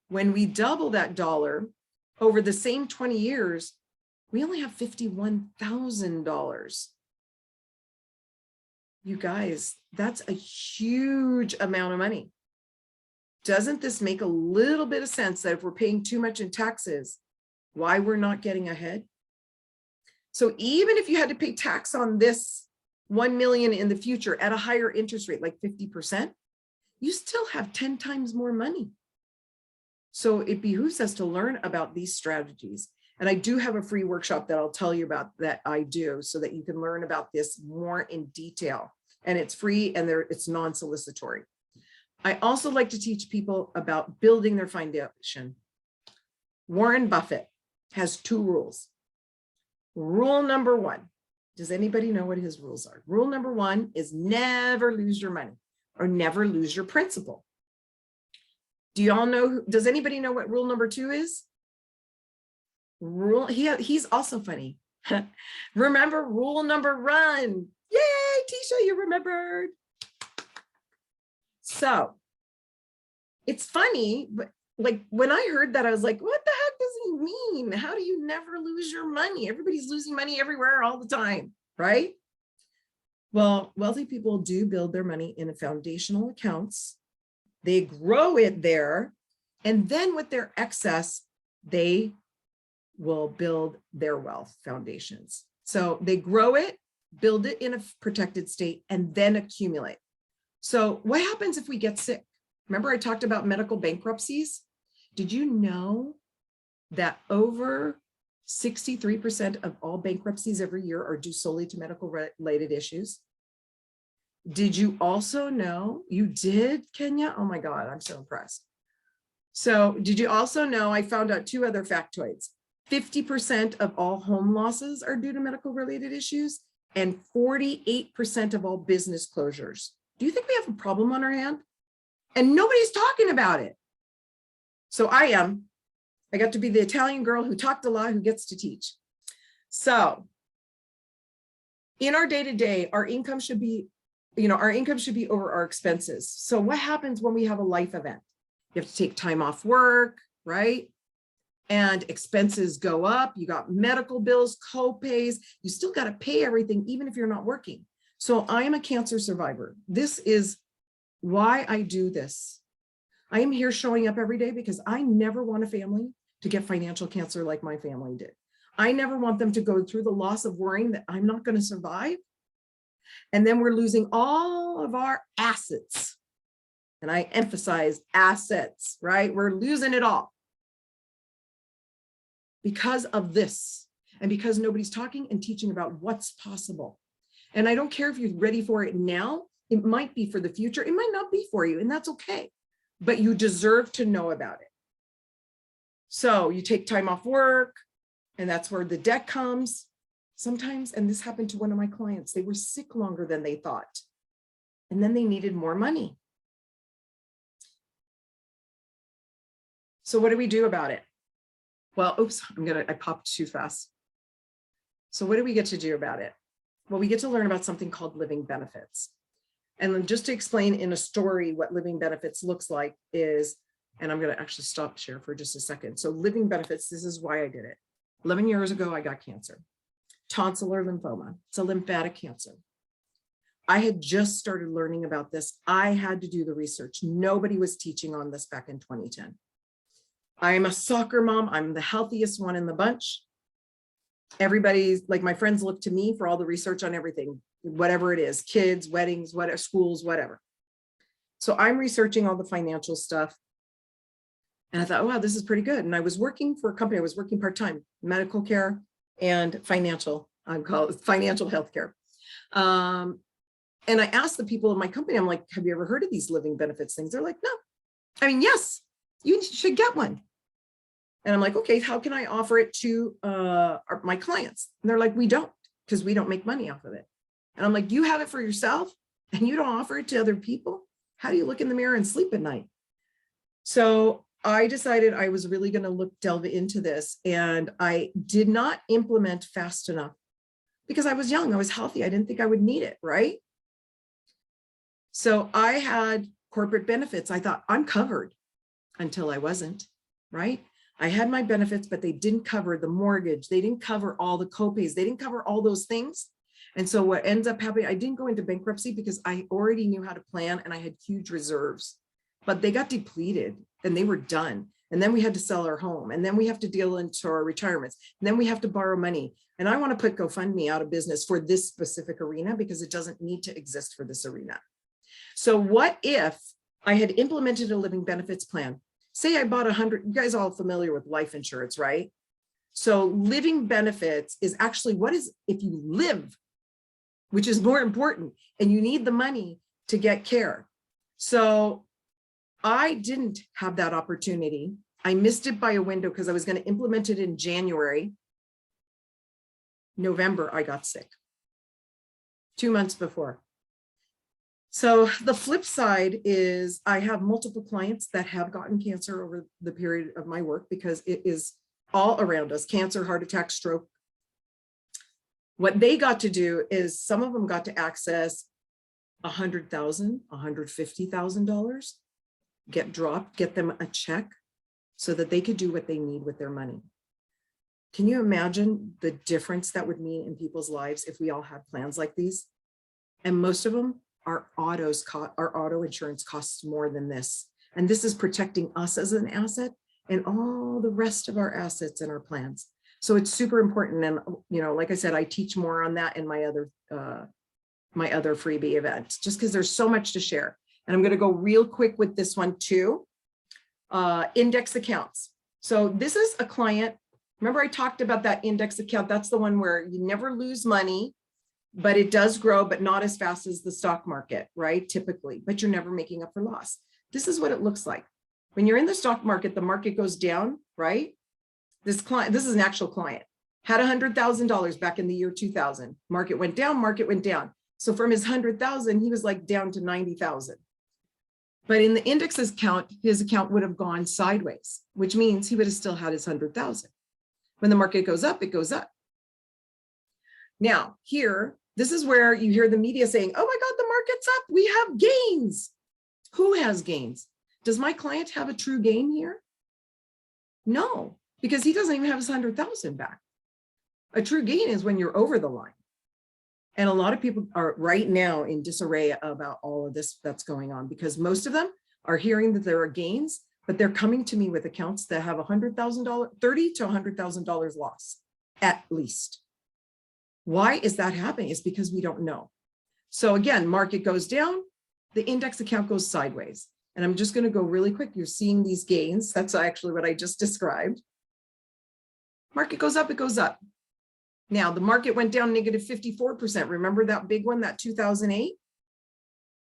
When we double that dollar over the same 20 years, we only have $51,000. You guys, that's a huge amount of money. Doesn't this make a little bit of sense that if we're paying too much in taxes, why we're not getting ahead? So even if you had to pay tax on this 1 million in the future at a higher interest rate, like 50%, you still have 10 times more money. So it behooves us to learn about these strategies. And I do have a free workshop that I'll tell you about that I do, so that you can learn about this more in detail. And it's free and it's non-solicitory. I also like to teach people about building their foundation. Warren Buffett has 2 rules. Rule number 1, does anybody know what his rules are? Rule number 1 is never lose your money or never lose your principal. Do y'all know, does anybody know what rule number 2 is? He's also funny. Remember rule number 1. Yay, Tisha, you remembered. So it's funny, but like when I heard that, I was like, what the heck does he mean? How do you never lose your money? Everybody's losing money everywhere all the time, right? Well, wealthy people do build their money in foundational accounts. They grow it there. And then with their excess, they will build their wealth foundations. So they grow it, build it in a protected state, and then accumulate. So what happens if we get sick? Remember I talked about medical bankruptcies? Did you know that over 63% of all bankruptcies every year are due solely to medical related issues. Did you also know, you did, Kenya? Oh my God, I'm so impressed. So did you also know, I found out 2 other factoids. 50% of all home losses are due to medical related issues, and 48% of all business closures. Do you think we have a problem on our hand? And nobody's talking about it. So I am. I got to be the Italian girl who talked a lot, who gets to teach. So in our day-to-day, our income should be, our income should be over our expenses. So what happens when we have a life event? You have to take time off work, right? And expenses go up. You got medical bills, co-pays. You still got to pay everything, even if you're not working. So I am a cancer survivor. This is why I do this. I am here showing up every day because I never want a family to get financial cancer like my family did. I never want them to go through the loss of worrying that I'm not going to survive. And then we're losing all of our assets. And I emphasize assets, right? We're losing it all because of this, and because nobody's talking and teaching about what's possible. And I don't care if you're ready for it now. It might be for the future. It might not be for you, and that's okay. But you deserve to know about it. So you take time off work, and that's where the debt comes. Sometimes, and this happened to one of my clients, they were sick longer than they thought, and then they needed more money. So what do we do about it? Well, oops, I popped too fast. So what do we get to do about it? Well, we get to learn about something called living benefits. And then just to explain in a story what living benefits looks like is, and I'm going to actually stop share for just a second. So living benefits, this is why I did it. 11 years ago, I got cancer, tonsillar lymphoma. It's a lymphatic cancer. I had just started learning about this. I had to do the research. Nobody was teaching on this back in 2010. I am a soccer mom. I'm the healthiest one in the bunch. Everybody's like, my friends look to me for all the research on everything, whatever it is, kids, weddings, whatever, schools, whatever. So I'm researching all the financial stuff. And I thought, oh, wow, this is pretty good. And I was working for a company. I was working part-time, medical care and financial, I'm called financial healthcare. And I asked the people in my company, I'm like, have you ever heard of these living benefits things? They're like, no. I mean, yes, you should get one. And I'm like, okay, how can I offer it to my clients? And they're like, we don't, because we don't make money off of it. And I'm like, you have it for yourself and you don't offer it to other people? How do you look in the mirror and sleep at night? So I decided I was really going to delve into this, and I did not implement fast enough because I was young, I was healthy. I didn't think I would need it, right? So I had corporate benefits. I thought I'm covered until I wasn't, right? I had my benefits, but they didn't cover the mortgage. They didn't cover all the copays. They didn't cover all those things. And so what ends up happening, I didn't go into bankruptcy because I already knew how to plan and I had huge reserves, but they got depleted and they were done. And then we had to sell our home, and then we have to deal into our retirements. And then we have to borrow money. And I want to put GoFundMe out of business for this specific arena because it doesn't need to exist for this arena. So what if I had implemented a living benefits plan? Say I bought 100, you guys are all familiar with life insurance, right? So living benefits is actually what is, if you live, which is more important, and you need the money to get care. So I didn't have that opportunity. I missed it by a window because I was going to implement it in January. November, I got sick 2 months before. So the flip side is I have multiple clients that have gotten cancer over the period of my work because it is all around us: cancer, heart attack, stroke. What they got to do is some of them got to access $100,000, $150,000, get them a check so that they could do what they need with their money. Can you imagine the difference that would mean in people's lives if we all had plans like these? And most of them, our auto insurance costs more than this. And this is protecting us as an asset and all the rest of our assets in our plans. So it's super important. And, like I said, I teach more on that in my other freebie event, just because there's so much to share. And I'm going to go real quick with this one too. Index accounts. So this is a client. Remember I talked about that index account? That's the one where you never lose money, but it does grow, but not as fast as the stock market, right? Typically, but you're never making up for loss. This is what it looks like. When you're in the stock market, the market goes down, right? This client, this is an actual client, had $100,000 back in the year 2000. Market went down, market went down. So from his 100,000, he was like down to 90,000. But in the index's account, his account would have gone sideways, which means he would have still had his 100,000. When the market goes up, it goes up. Now here, this is where you hear the media saying, oh my God, the market's up, we have gains. Who has gains? Does my client have a true gain here? No, because he doesn't even have his 100,000 back. A true gain is when you're over the line. And a lot of people are right now in disarray about all of this that's going on, because most of them are hearing that there are gains, but they're coming to me with accounts that have $100,000, $30,000 to $100,000 loss at least. Why is that happening? It's because we don't know. So again, market goes down, the index account goes sideways. And I'm just going to go really quick. You're seeing these gains. That's actually what I just described. Market goes up, it goes up. Now the market went down negative 54%. Remember that big one, that 2008?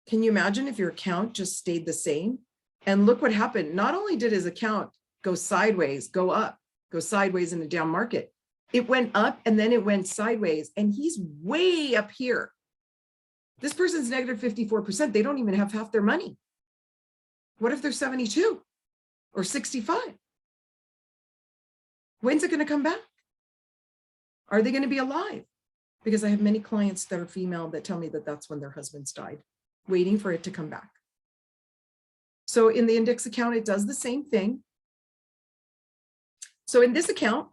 Can you imagine if your account just stayed the same? And look what happened. Not only did his account go sideways, go up, go sideways in a down market, it went up and then it went sideways, and he's way up here. This person's negative 54%. They don't even have half their money. What if they're 72 or 65? When's it going to come back? Are they going to be alive? Because I have many clients that are female that tell me that that's when their husbands died, waiting for it to come back. So in the index account, it does the same thing. So in this account,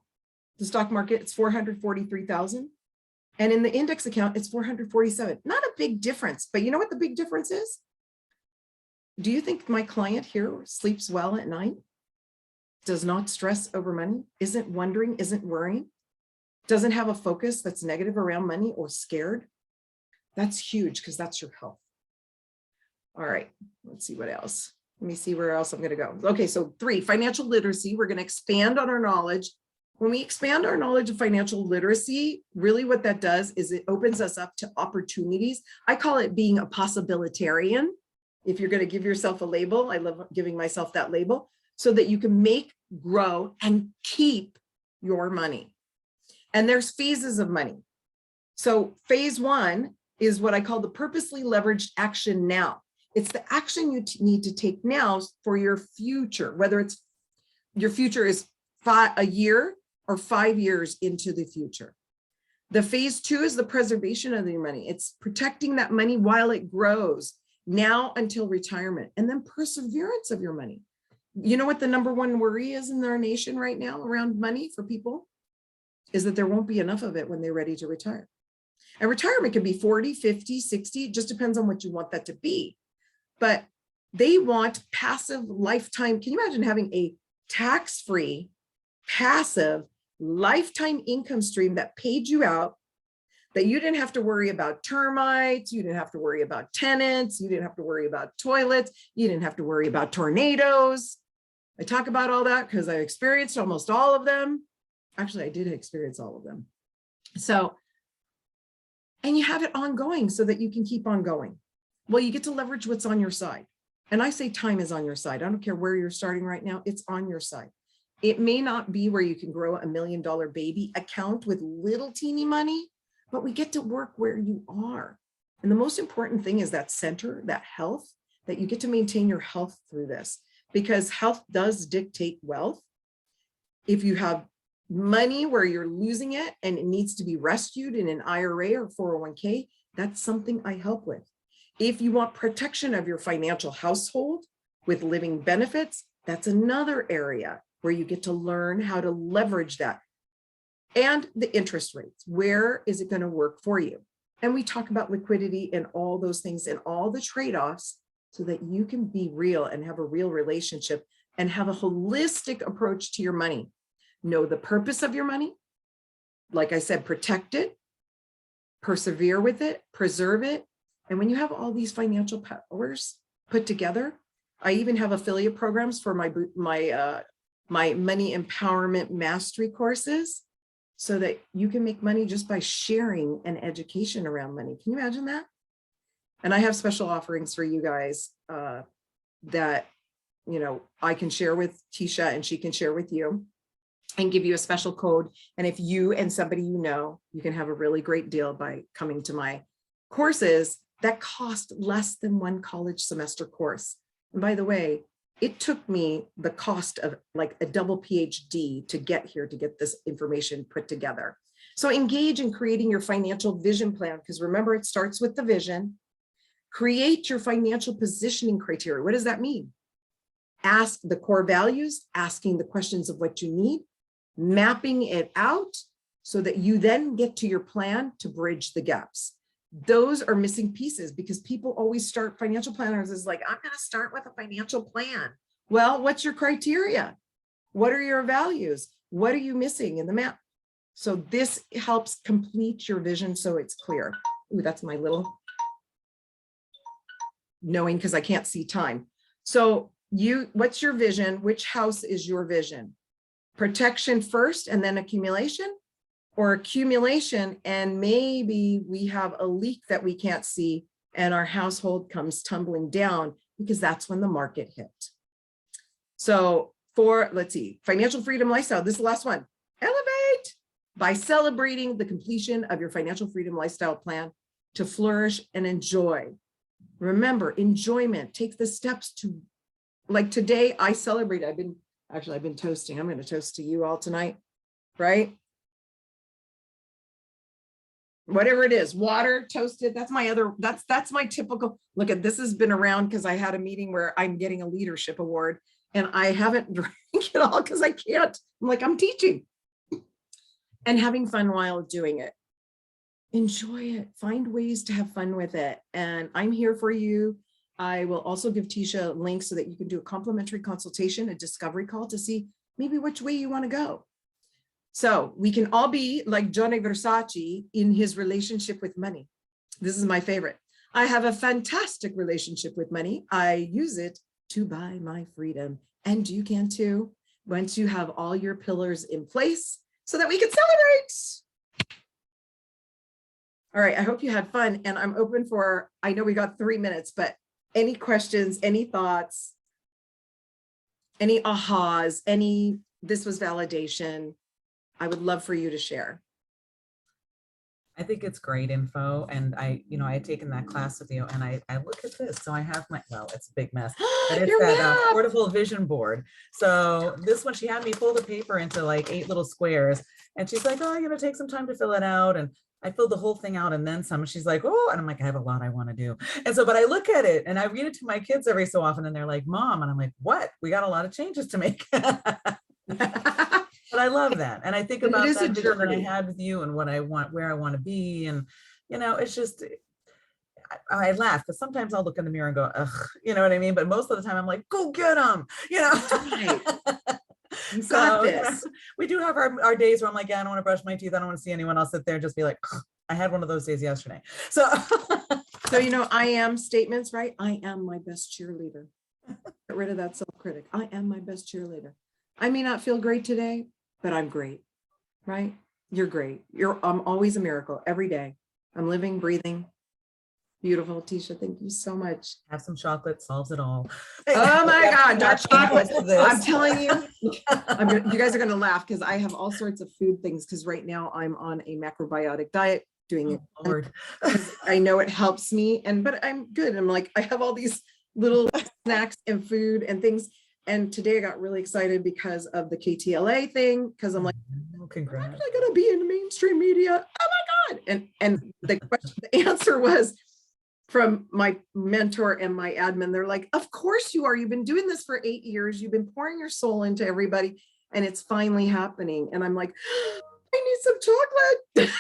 the stock market, it's 443,000. And in the index account, it's 447. Not a big difference, but you know what the big difference is? Do you think my client here sleeps well at night? Does not stress over money? Isn't wondering, isn't worrying? Doesn't have a focus that's negative around money or scared? That's huge, because that's your health. All right, let's see what else. Let me see where else I'm going to go. Okay, so 3, financial literacy. We're going to expand on our knowledge. When we expand our knowledge of financial literacy, really what that does is it opens us up to opportunities. I call it being a possibilitarian. If you're going to give yourself a label, I love giving myself that label, so that you can make, grow, and keep your money. And there's phases of money. So phase 1 is what I call the purposely leveraged action now. It's the action you need to take now for your future, whether it's your future is a year or 5 years into the future. The phase 2 is the preservation of your money. It's protecting that money while it grows, now until retirement, and then perseverance of your money. You know what the #1 worry is in our nation right now around money for people? Is that there won't be enough of it when they're ready to retire. And retirement can be 40, 50, 60, it just depends on what you want that to be. But they want passive lifetime. Can you imagine having a tax-free, passive lifetime income stream that paid you out, that you didn't have to worry about termites, you didn't have to worry about tenants, you didn't have to worry about toilets, you didn't have to worry about tornadoes. I talk about all that because I experienced almost all of them. Actually, I did experience all of them. So, and you have it ongoing so that you can keep on going. Well, you get to leverage what's on your side. And I say time is on your side. I don't care where you're starting right now, it's on your side. It may not be where you can grow $1 million baby account with little teeny money, but we get to work where you are. And the most important thing is that center, that health, that you get to maintain your health through this, because health does dictate wealth. If you have money where you're losing it and it needs to be rescued in an IRA or 401k, that's something I help with. If you want protection of your financial household with living benefits, that's another area where you get to learn how to leverage that. And the interest rates, where is it going to work for you? And we talk about liquidity and all those things and all the trade-offs so that you can be real and have a real relationship and have a holistic approach to your money. Know the purpose of your money. Like I said, protect it, persevere with it, preserve it. And when you have all these financial powers put together, I even have affiliate programs for my my money empowerment mastery courses so that you can make money just by sharing an education around money. Can you imagine that? And I have special offerings for you guys that, you know, I can share with Tisha and she can share with you and give you a special code. And if you and somebody you know, you can have a really great deal by coming to my courses that cost less than one college semester course. And by the way, it took me the cost of like a double PhD to get here, to get this information put together. So engage in creating your financial vision plan, because remember, it starts with the vision. Create your financial positioning criteria. What does that mean? Ask the core values, asking the questions of what you need, mapping it out so that you then get to your plan to bridge the gaps. Those are missing pieces because people always start, financial planners is like, I'm going to start with a financial plan. Well, what's your criteria? What are your values? What are you missing in the map? So this helps complete your vision so it's clear. Ooh, that's my little knowing because I can't see time. So what's your vision? Which house is your vision? Protection first and then accumulation, or accumulation and maybe we have a leak that we can't see and our household comes tumbling down because that's when the market hit. So let's see, financial freedom lifestyle, this is the last one. Elevate by celebrating the completion of your financial freedom lifestyle plan to flourish and enjoy. Remember, enjoyment, take the steps to, like today I celebrate, I've been toasting. I'm going to toast to you all tonight, right? Whatever it is, water, toasted. That's my other, that's my typical, look at this has been around because I had a meeting where I'm getting a leadership award and I haven't drank it all because I can't. I'm like, I'm teaching and having fun while doing it. Enjoy it, find ways to have fun with it. And I'm here for you. I will also give Tisha links so that you can do a complimentary consultation, a discovery call to see maybe which way you want to go. So we can all be like Gianni Versace in his relationship with money. This is my favorite. I have a fantastic relationship with money. I use it to buy my freedom. And you can too, once you have all your pillars in place so that we can celebrate. All right, I hope you had fun and I'm open for, I know we got 3 minutes, but any questions, any thoughts, any ahas, this was validation. I would love for you to share. I think it's great info. And I had taken that class with you and I look at this. So I have well, it's a big mess, but it's that portable vision board. So this one, she had me fold the paper into like 8 little squares and she's like, oh, I'm going to take some time to fill it out. And I filled the whole thing out and then some. She's like, oh, and I'm like, I have a lot I want to do. And so, but I look at it and I read it to my kids every so often and they're like, Mom, and I'm like, what? We got a lot of changes to make. But I love that. And I think about that vision that I had with you and what I want, where I want to be. And, it's just, I laugh because sometimes I'll look in the mirror and go, ugh, you know what I mean? But most of the time I'm like, go get them, Right. You got this. We do have our days where I'm like, yeah, I don't want to brush my teeth. I don't want to see anyone else sit there and just be like, ugh. I had one of those days yesterday. So, I am statements, right? I am my best cheerleader. Get rid of that self-critic. I am my best cheerleader. I may not feel great today, but I'm great, right? You're great. I'm always a miracle every day. I'm living, breathing. Beautiful, Tisha. Thank you so much. Have some chocolate, solves it all. Oh my God, dark chocolate. I'm telling you, you guys are going to laugh because I have all sorts of food things because right now I'm on a macrobiotic diet doing it. Lord. I know it helps me, but I'm good. I'm like, I have all these little snacks and food and things. And today I got really excited because of the KTLA thing, because I'm like, congrats. I'm actually going to be in the mainstream media. Oh my God. And the answer was from my mentor and my admin. They're like, of course you are. You've been doing this for 8 years. You've been pouring your soul into everybody and it's finally happening. And I'm like, I need some chocolate.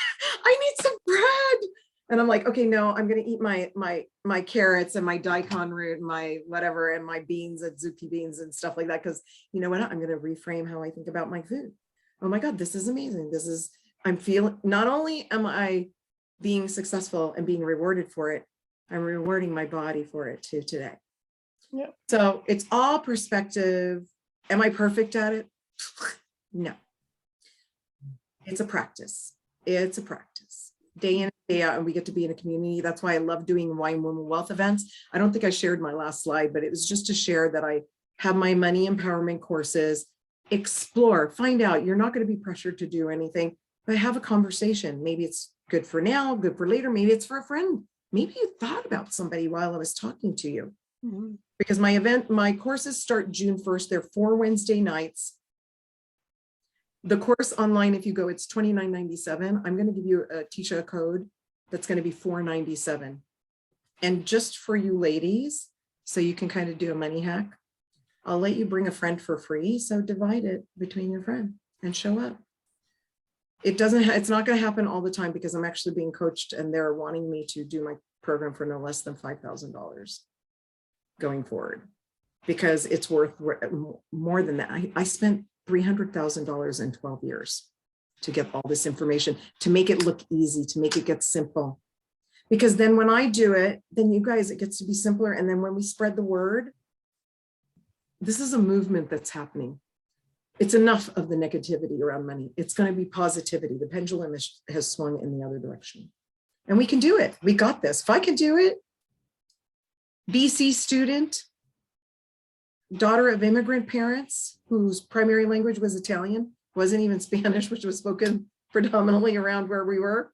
I need some bread. And I'm like, okay, no, I'm going to eat my carrots and my daikon root and my whatever, and my beans and zucchini beans and stuff like that. Cause you know what? I'm going to reframe how I think about my food. Oh my God, this is amazing. I'm feeling, not only am I being successful and being rewarded for it, I'm rewarding my body for it too today. Yeah. So it's all perspective. Am I perfect at it? No, it's a practice. It's a practice. Day in and day out, and we get to be in a community. That's why I love doing Wine Women Wealth events. I don't think I shared my last slide, but it was just to share that I have my money empowerment courses. Explore, find out. You're not going to be pressured to do anything, but have a conversation. Maybe it's good for now, good for later. Maybe it's for a friend. Maybe you thought about somebody while I was talking to you. Because my courses start June 1st. They're 4 Wednesday nights. The course online, if you go, it's $29.97. I'm going to give you a Tisha code that's going to be $4.97. And just for you ladies, so you can kind of do a money hack, I'll let you bring a friend for free. So divide it between your friend and show up. It's not going to happen all the time because I'm actually being coached and they're wanting me to do my program for no less than $5,000 going forward, because it's worth more than that. I spent $300,000 in 12 years to get all this information, to make it look easy, to make it get simple. Because then when I do it, then you guys, it gets to be simpler. And then when we spread the word, this is a movement that's happening. It's enough of the negativity around money. It's going to be positivity. The pendulum has swung in the other direction. And we can do it. We got this. If I can do it, BC student, daughter of immigrant parents whose primary language was Italian, wasn't even Spanish, which was spoken predominantly around where we were.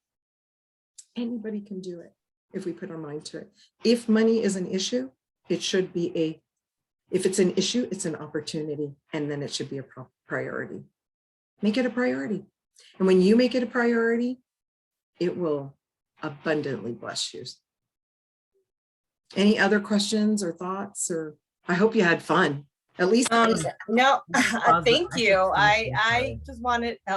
Anybody can do it if we put our mind to it. If money is an issue, it should be if it's an issue, it's an opportunity, and then it should be a priority. Make it a priority. And when you make it a priority, it will abundantly bless you. Any other questions or thoughts? Or I hope you had fun. At least No, thank you. I just wanted